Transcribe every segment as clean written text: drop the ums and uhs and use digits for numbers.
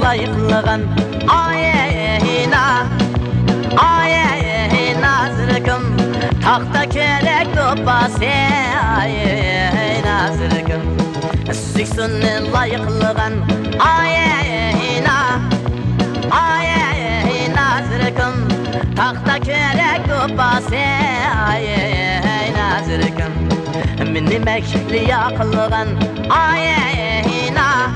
Layıqlığın ayena nazırgım Taxta kerek topası nazırgım Süksün layıqlığın ayena nazırgım Taxta kerek topası nazırgım Mini mekli yaqlığın ayena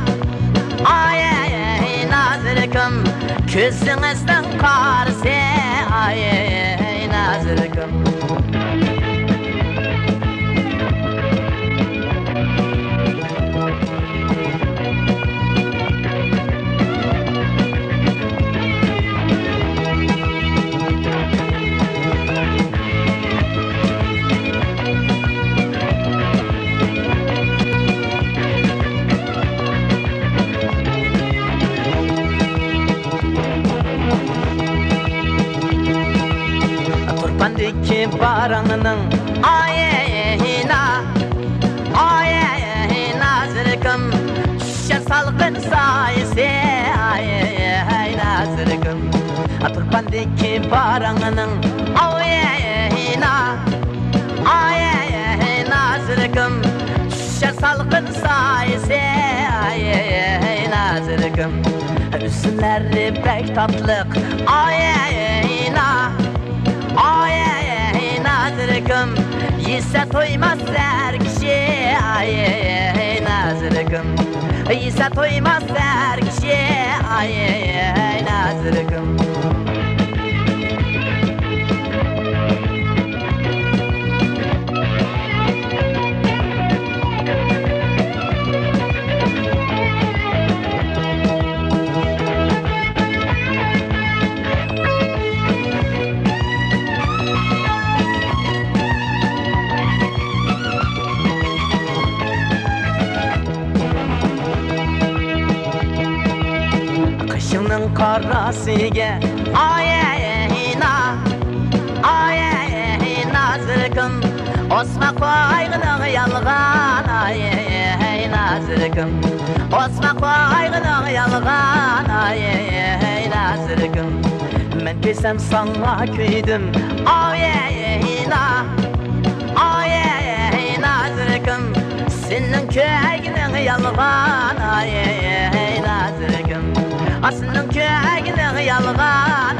nazırgım Küsünüzden karşı nazırgım Turpandaki baranının ayena nazırgım Şişe salgın sayısı nazırgım Turpandaki baranının ayena nazırgım Şişe salgın sayısı nazırgım Üstünleri pek tatlık ayena nazırgım Yise toymaz her kişi nazırgım Yise toymaz her kişi nazırgım Kışının karasıge ayena nazırgım Osma koyğının yalğan nazırgım Osma koyğının yalğan nazırgım Men bilsem sana köydüm ayena nazırgım Senin köyğinin yalğan nazırgım Aslının köyğinin yalğan